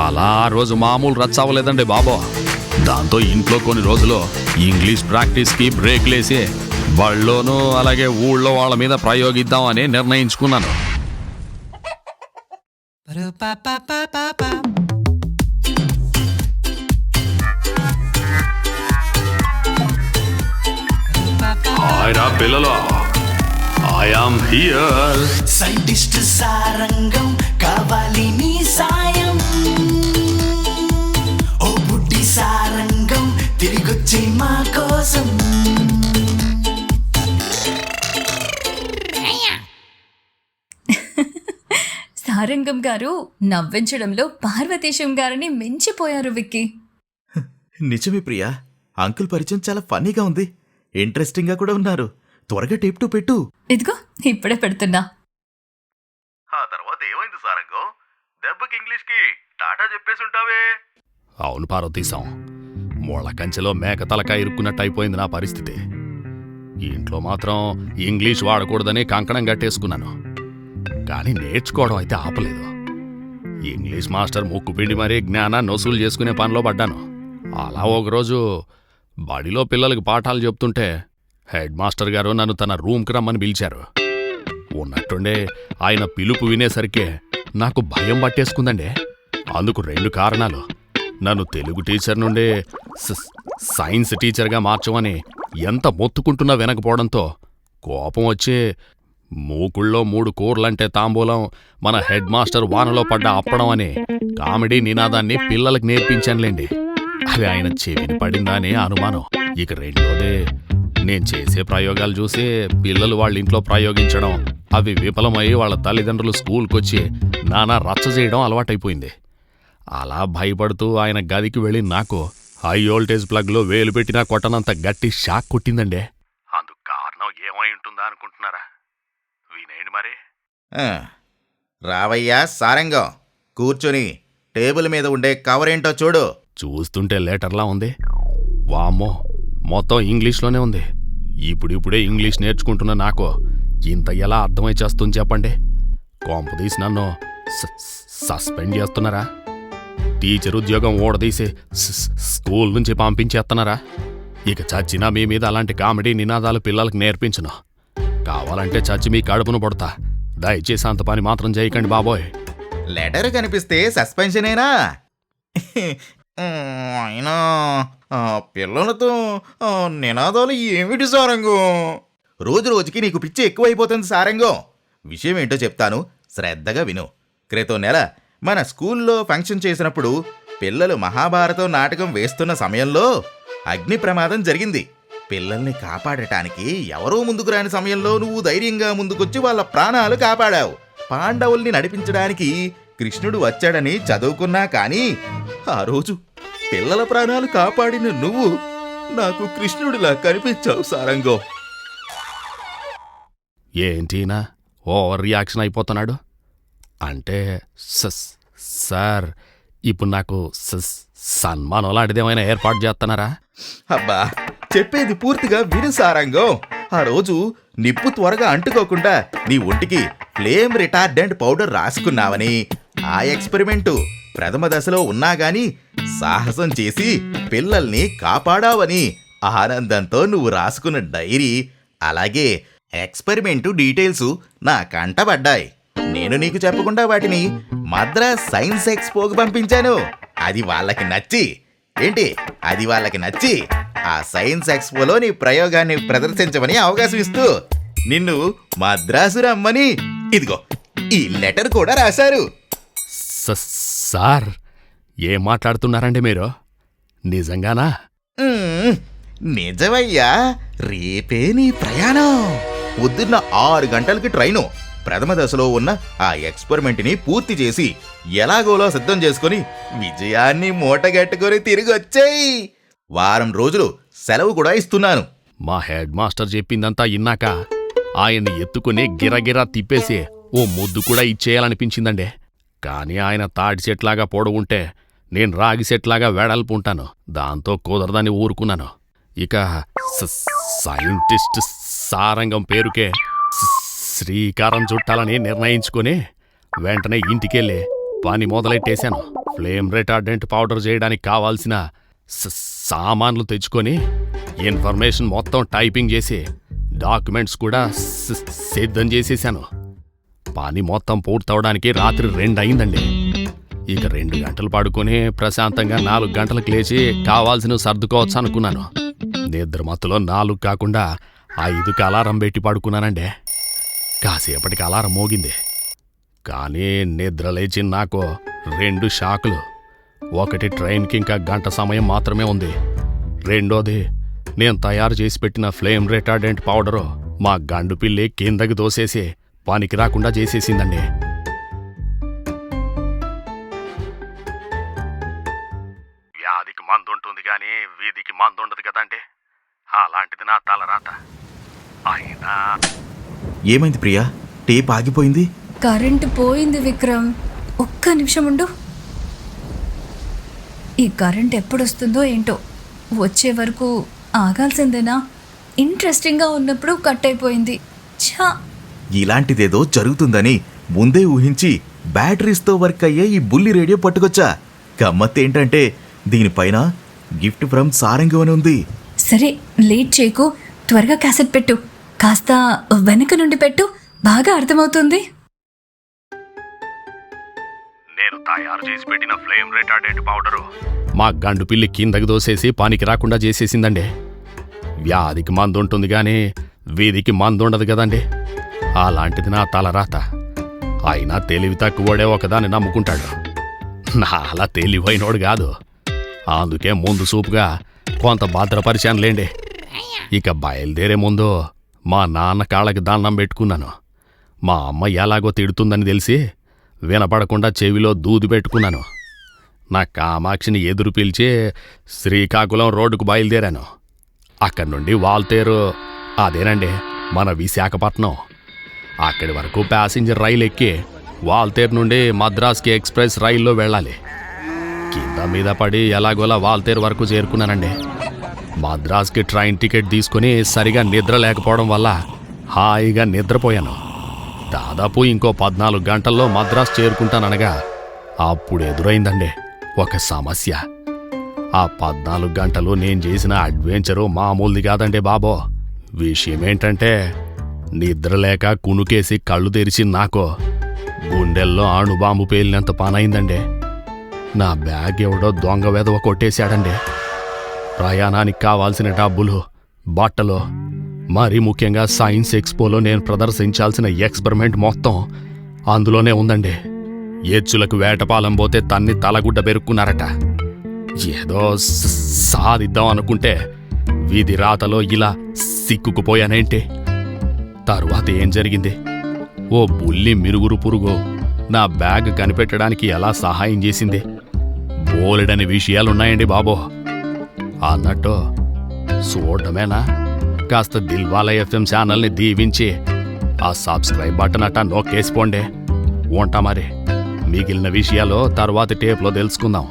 అలా ఆ రోజు మామూలు రచ్చవలేదండి బాబో. దాంతో ఇంట్లో కొన్ని రోజులు ఇంగ్లీష్ ప్రాక్టీస్కి బ్రేక్లేసి బళ్ళోనూ అలాగే ఊళ్ళో వాళ్ళ మీద ప్రయోగిద్దామని నిర్ణయించుకున్నాను. హాయ్రా పిల్లలు, I am here. Scientist Sarangam కావాలి నీ సాయం. ఓ బుడ్డి సారంగం తిరిగొచ్చే మా కోసం. సారంగం గారు నవ్వించడంలో పార్వతీశం గారిని మించిపోయారు విక్కీ. నిజమే ప్రియా, అంకుల్ పరిచయం చాలా ఫన్నీగా ఉంది, ఇంట్రెస్టింగ్ గా కూడా ఉన్నారు. త్వరగా టేప్ టు పెట్టు. ఇదిగో ఇప్పుడే పెడుతున్నా. ఆ తర్వాత ఏమైంది సారంగం? దెబ్బకి ఇంగ్లీష్ కి టాటా చెప్పేసి ఉంటావే. అవును పార్వతీశం, ముళ్ళ కంచెలో మేక తలకాయ ఇరుక్కున్నట్టు అయిపోయింది నా పరిస్థితి. ఇంట్లో మాత్రం ఇంగ్లీష్ వాడకూడదని కంకణం కట్టేసుకున్నాను. కానీ నేర్చుకోవడం అయితే ఆపలేదు. ఇంగ్లీష్ మాస్టర్ ముక్కుపిండి మరీ జ్ఞానాన్ని వసూలు చేసుకునే పనిలో పడ్డాను. అలా ఒకరోజు బడిలో పిల్లలకి పాఠాలు చెప్తుంటే హెడ్ మాస్టర్ గారు నన్ను తన రూమ్కి రమ్మని పిలిచారు. ఉన్నట్టుండే ఆయన పిలుపు వినేసరికి నాకు భయం పట్టేసుకుందండి. అందుకు 2 కారణాలు. నన్ను తెలుగు టీచర్ నుండి సైన్స్ టీచర్గా మార్చమని ఎంత మొత్తుకుంటున్నా వినకపోవడంతో కోపం వచ్చి మూకుళ్ళో 3 కూరలంటే తాంబూలం, మన హెడ్ మాస్టర్ వానలో పడ్డ అప్పడం అని కామెడీ నినాదాన్ని పిల్లలకు నేర్పించానులేండి. అది ఆయన చెవిని పడిందా అని అనుమానం. ఇక రెండోదే, నేను చేసే ప్రయోగాలు చూసి పిల్లలు వాళ్ళ ఇంట్లో ప్రయోగించడం, అవి విఫలమై వాళ్ళ తల్లిదండ్రులు స్కూల్కొచ్చి నానా రచ్చ చేయడం అలవాటైపోయింది. అలా భయపడుతూ ఆయన గదికి వెళ్ళి నాకు హై వోల్టేజ్ ప్లగ్లో వేలు పెట్టినా కొట్టనంత గట్టి షాక్ కొట్టిందండే. అందుకు కారణం ఏమై ఉంటుందా అనుకుంటున్నారా? వినేయండి మరి. రావయ్యా సారంగం, కూర్చొని టేబుల్ మీద ఉండే కవర్ ఏంటో చూడు. చూస్తుంటే లెటర్లా ఉంది. వామ్మో, మొత్తం ఇంగ్లీష్లోనే ఉంది. ఇప్పుడిప్పుడే ఇంగ్లీష్ నేర్చుకుంటున్న నాకు ఇంత ఎలా అర్థమై చేస్తుంది చెప్పండి? కొంపదీసి నన్ను సస్పెండ్ చేస్తున్నారా? టీచర్ ఉద్యోగం ఓడదీసి స్కూల్ నుంచి పంపించేస్తున్నారా? ఇక చచ్చినా మీ మీద అలాంటి కామెడీ నినాదాలు పిల్లలకు నేర్పించను. కావాలంటే చచ్చి మీ కడుపును పడతా. దయచేసి అంత పని మాత్రం చేయకండి బాబోయ్. లెటర్ కనిపిస్తే సస్పెన్షనేనా? అయినా పిల్లలతో నినాదాలు ఏమిటి సారంగం? రోజు రోజుకి నీకు పిచ్చి ఎక్కువైపోతుంది సారంగం. విషయం ఏంటో చెప్తాను, శ్రద్ధగా విను. క్రితం నెల మన స్కూల్లో ఫంక్షన్ చేసినప్పుడు పిల్లలు మహాభారతం నాటకం వేస్తున్న సమయంలో అగ్ని ప్రమాదం జరిగింది. పిల్లల్ని కాపాడటానికి ఎవరూ ముందుకు రాని సమయంలో నువ్వు ధైర్యంగా ముందుకొచ్చి వాళ్ళ ప్రాణాలు కాపాడావు. పాండవుల్ని నడిపించడానికి కృష్ణుడు వచ్చాడని చదువుకున్నా కానీ ఆ రోజు పిల్లల ప్రాణాలు కాపాడిన నువ్వు నాకు కృష్ణుడిలా కనిపించావు సారంగం. ఏంటినా ఓవర్ రియాక్షన్ అయిపోతున్నాడు? అంటే సార్, ఇప్పుడు నాకు సన్మానం లాంటిదేమైనా ఏర్పాటు చేస్తున్నారా? అబ్బా, చెప్పేది పూర్తిగా విను సారంగం. ఆ రోజు నిప్పు త్వరగా అంటుకోకుండా నీ ఒంటికి ఫ్లేమ్ రిటార్డెంట్ పౌడర్ రాసుకున్నావని, ఆ ఎక్స్పెరిమెంటు ప్రథమ దశలో ఉన్నా గాని సాహసం చేసి పిల్లల్ని కాపాడావని ఆనందంతో నువ్వు రాసుకున్న డైరీ, అలాగే ఎక్స్పెరిమెంటు డీటెయిల్స్ నా కంటబడ్డాయి. నేను నీకు చెప్పకుండా వాటిని మద్రాస్ సైన్స్ ఎక్స్పోకి పంపించాను. అది వాళ్ళకి నచ్చి ఆ సైన్స్ ఎక్స్పోలో నీ ప్రయోగాన్ని ప్రదర్శించమని అవకాశం ఇస్తూ నిన్ను మద్రాసు రమ్మని ఇదిగో ఈ లెటర్ కూడా రాశారు. సార్, ఏం మాట్లాడుతున్నారండి మీరు? నిజంగానా? నిజమయ్యా, రేపే నీ ప్రయాణం. పొద్దున్న 6 గంటలకి ట్రైను. ప్రథమ దశలో ఉన్న ఆ ఎక్స్పెరిమెంట్ని పూర్తి చేసి ఎలాగోలో సిద్ధం చేసుకుని విజయాన్ని మూటగట్టుకుని తిరిగి వచ్చేయి. వారం రోజులు సెలవు కూడా ఇస్తున్నాను. మా హెడ్ మాస్టర్ చెప్పిందంతా ఇన్నాక ఆయన్ని ఎత్తుకుని గిరగిరా తిప్పేసి ఓ ముద్దు కూడా ఇచ్చేయాలనిపించిందండి. కానీ ఆయన తాటి చెట్లాగా పొడవుంటే నేను రాగి చెట్లాగా వెడల్పుంటాను. దాంతో కుదరదని ఊరుకున్నాను. ఇక సైంటిస్ట్ సారంగం పేరుకే శ్రీకారం చుట్టాలని నిర్ణయించుకుని వెంటనే ఇంటికెళ్ళి పని మొదలెట్టేశాను. ఫ్లేమ్ రిటార్డెంట్ పౌడర్ చేయడానికి కావాల్సిన సామాన్లు తెచ్చుకొని ఇన్ఫర్మేషన్ మొత్తం టైపింగ్ చేసి డాక్యుమెంట్స్ కూడా సిద్ధం చేసేసాను. పని మొత్తం పూర్తవడానికి రాత్రి 2 అయిందండి. ఇక 2 గంటలు పడుకొని ప్రశాంతంగా 4 గంటలకు లేచి కావాల్సినవి సర్దుకోవచ్చు అనుకున్నాను. నిద్రమత్తులో 4 కాకుండా 5కి అలారం పెట్టి పడుకున్నానండి. కాసేపటికి అలారం మోగింది. కానీ నిద్ర లేచి నాకు 2 షాకులు. ఒకటి ట్రైన్కి ఇంకా గంట సమయం మాత్రమే ఉంది. రెండోది నేను తయారు చేసి పెట్టిన ఫ్లేమ్ రిటార్డెంట్ పౌడరు మా గండు పిల్లి కిందకి దోసేసి పనికి రాకుండా చేసేసిందండి. వ్యాధికి మందు ఉంటుంది కానీ వీధికి మందు ఉండదు కదండి. అలాంటిది నా తలరాత. అయినా ఏమైంది ప్రియా? టేప్ ఆగిపోయింది. కరెంటు పోయింది విక్రమ్. ఒక్క నిమిషం ఉండు. ఈ కరెంట్ ఎప్పుడొస్తుందో ఏంటో. వచ్చే వరకు ఆగాల్సిందేనా? ఇంట్రెస్టింగ్గా ఉన్నప్పుడు కట్ అయిపోయింది. ఛా! ఇలాంటిదేదో జరుగుతుందని ముందే ఊహించి బ్యాటరీస్తో వర్క్ అయ్యే ఈ బుల్లి రేడియో పట్టుకొచ్చా. గమ్మత్తేంటంటే దీనిపైన గిఫ్ట్ ఫ్రమ్ సారంగం అని ఉంది. సరే, లేట్ చేయకు. త్వరగా క్యాసెట్ పెట్టు. కాస్త వెనక నుండి పెట్టు, బాగా అర్థమవుతుంది. నేను తయారు చేసి పెట్టిన ఫ్లేమ్ రిటార్డెంట్ పౌడరు మా గండు పిల్లి కిందకి దోసేసి పనికి రాకుండా చేసేసిందండి. వ్యాధికి మందు ఉంటుంది కానీ వీధికి మందు ఉండదు కదండి. అలాంటిది నా తలరాత. అయినా తెలివి తక్కువడే ఒకదాన్ని నమ్ముకుంటాడు. నా అలా తెలివైనోడు కాదు. అందుకే ముందు సూపుగా కొంత భద్రపరిచానులేండి. ఇక బయలుదేరే ముందు మా నాన్న కాళ్ళకి దండం పెట్టుకున్నాను. మా అమ్మ ఎలాగో తిడుతుందని తెలిసి వినపడకుండా చెవిలో దూది పెట్టుకున్నాను. నా కామాక్షిని ఎదురు పిలిచి శ్రీకాకుళం రోడ్డుకు బయలుదేరాను. అక్కడి నుండి వాల్తేరు, అదేనండి మన విశాఖపట్నం, అక్కడి వరకు ప్యాసింజర్ రైలు ఎక్కి వాల్తేరు నుండి మద్రాస్కి ఎక్స్ప్రెస్ రైల్లో వెళ్ళాలి. కింద మీద పడి ఎలాగోలా వాల్తేరు వరకు చేరుకున్నానండి. మద్రాస్కి ట్రైన్ టికెట్ తీసుకుని సరిగా నిద్ర లేకపోవడం వల్ల హాయిగా నిద్రపోయాను. దాదాపు ఇంకో 14 గంటల్లో మద్రాస్ చేరుకుంటాననగా అప్పుడు ఎదురైందండి ఒక సమస్య. ఆ 14 గంటలు నేను చేసిన అడ్వెంచరు మామూలుది కాదండి బాబో. విషయమేంటంటే నిద్రలేక కునుకేసి కళ్ళు తెరిచి నాకు గుండెల్లో అణుబాంబు పేలినంత పనైందండి. నా బ్యాగ్ ఎవడో దొంగ వెధవ కొట్టేశాడండి. ప్రయాణానికి కావాల్సిన డబ్బులు, బట్టలు, మరీ ముఖ్యంగా సైన్స్ ఎక్స్పోలో నేను ప్రదర్శించాల్సిన ఎక్స్పెరిమెంట్ మొత్తం అందులోనే ఉందండి. ఎచ్చులకు వేటపాలెం పోతే తన్ని తలగుడ్డ పెరుక్కున్నారట. ఏదో సాధిద్దాం అనుకుంటే వీధి రాతలో ఇలా సిక్కుకుపోయానేంటి. తరువాత ఏం జరిగింది? ఓ బుల్లి మిరుగురు పురుగు నా బ్యాగ్ కనిపెట్టడానికి ఎలా సహాయం చేసింది. బోలెడని విషయాలున్నాయండి బాబో. అన్నట్టు చూడమేనా, కాస్త దిల్వాలా ఎఫ్ఎం ఛానల్ని దీవించి ఆ సబ్స్క్రైబ్ బటన్ అట్టా నొక్కేసిపోండి. ఉంటా మరి. మిగిలిన విషయాలు తర్వాతి టేప్లో తెలుసుకుందాం.